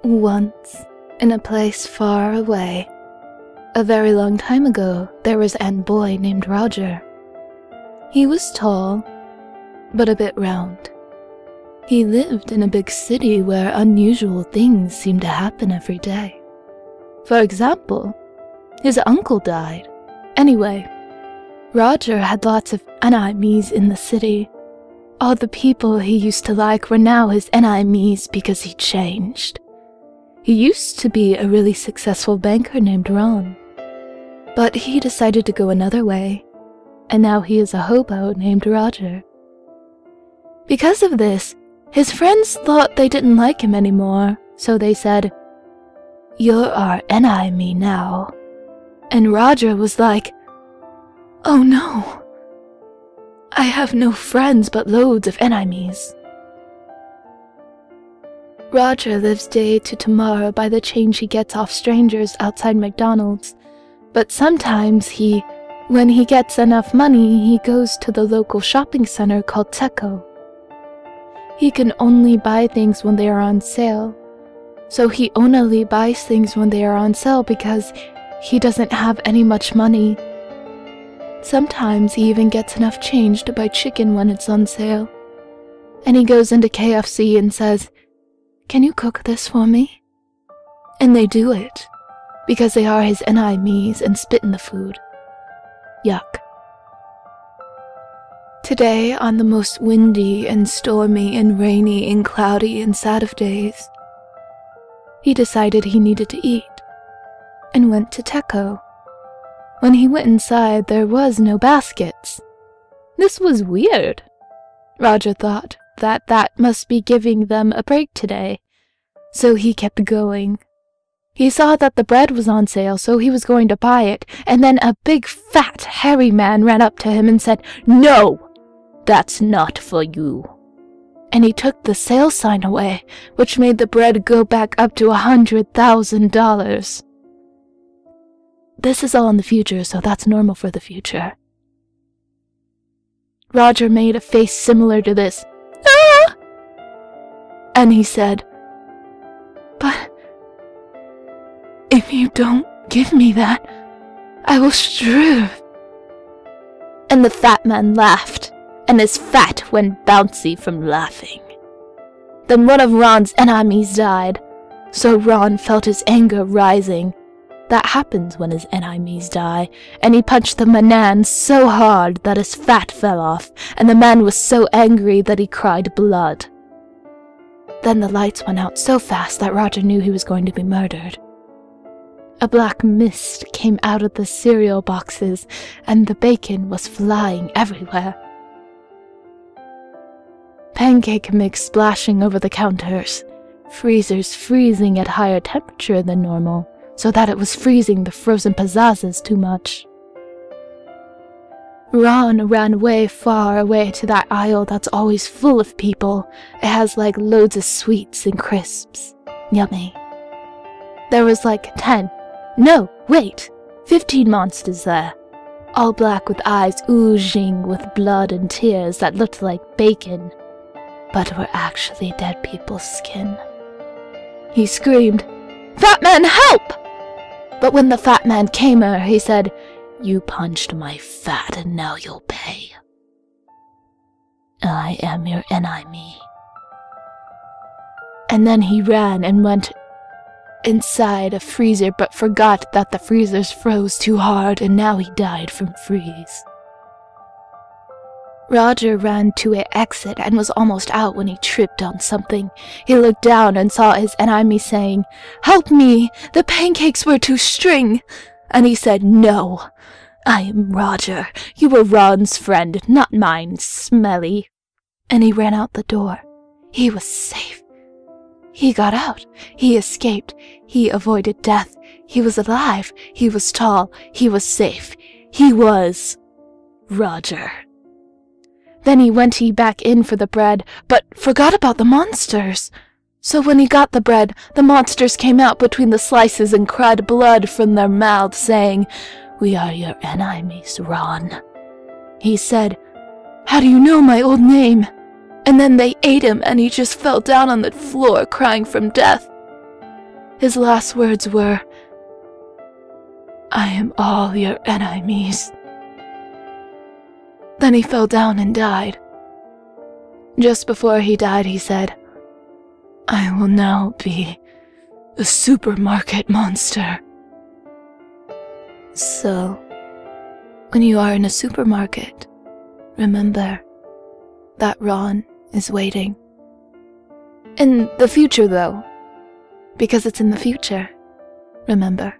Once, in a place far away, a very long time ago, there was a boy named Roger. He was tall, but a bit round. He lived in a big city where unusual things seemed to happen every day. For example, his uncle died. Anyway, Roger had lots of enemies in the city. All the people he used to like were now his enemies because he changed. He used to be a really successful banker named Ron, but he decided to go another way, and now he is a hobo named Roger. Because of this, his friends thought they didn't like him anymore, so they said, "You're our enemy now." And Roger was like, "Oh no, I have no friends but loads of enemies." Roger lives day to tomorrow by the change he gets off strangers outside McDonald's, but sometimes when he gets enough money, he goes to the local shopping center called Teco. He can only buy things when they are on sale, so he only buys things when they are on sale because he doesn't have any much money. Sometimes he even gets enough change to buy chicken when it's on sale. And he goes into KFC and says, "Can you cook this for me?" And they do it, because they are his enemies and spit in the food. Yuck. Today, on the most windy and stormy and rainy and cloudy and sad of days, he decided he needed to eat, and went to Teco. When he went inside, there was no baskets. This was weird. Roger thought that must be giving them a break today, so he kept going. He saw that the bread was on sale, so he was going to buy it, and then a big, fat, hairy man ran up to him and said, "No, that's not for you." And he took the sale sign away, which made the bread go back up to $100,000. This is all in the future, so that's normal for the future. Roger made a face similar to this. "Ah!" And he said, "But if you don't give me that, I will starve." And the fat man laughed, and his fat went bouncy from laughing. Then one of Ron's enemies died, so Ron felt his anger rising. That happens when his enemies die, and he punched the man so hard that his fat fell off, and the man was so angry that he cried blood. Then the lights went out so fast that Roger knew he was going to be murdered. A black mist came out of the cereal boxes, and the bacon was flying everywhere. Pancake mix splashing over the counters, freezers freezing at higher temperature than normal, so that it was freezing the frozen pizzazzas too much. Ron ran way far away to that aisle that's always full of people. It has like loads of sweets and crisps. Yummy. There was like 15 monsters there, all black with eyes oozing with blood and tears that looked like bacon, but were actually dead people's skin. He screamed, "Fat man, help!" But when the fat man came here, he said, "You punched my fat and now you'll pay. I am your enemy." And then he ran and went inside a freezer but forgot that the freezers froze too hard and now he died from freeze. Roger ran to an exit and was almost out when he tripped on something. He looked down and saw his enemy saying, "Help me! The pancakes were too string!" And he said, "No, I am Roger. You were Ron's friend, not mine, smelly." And he ran out the door. He was safe. He got out. He escaped. He avoided death. He was alive. He was tall. He was safe. He was Roger. Then he went back in for the bread, but forgot about the monsters. So when he got the bread, the monsters came out between the slices and cried blood from their mouths, saying, "We are your enemies, Ron." He said, "How do you know my old name?" And then they ate him and he just fell down on the floor crying from death. His last words were, "I am all your enemies." Then he fell down and died. Just before he died, he said, "I will now be a supermarket monster." So, when you are in a supermarket, remember that Ron is waiting. In the future, though, because it's in the future, remember.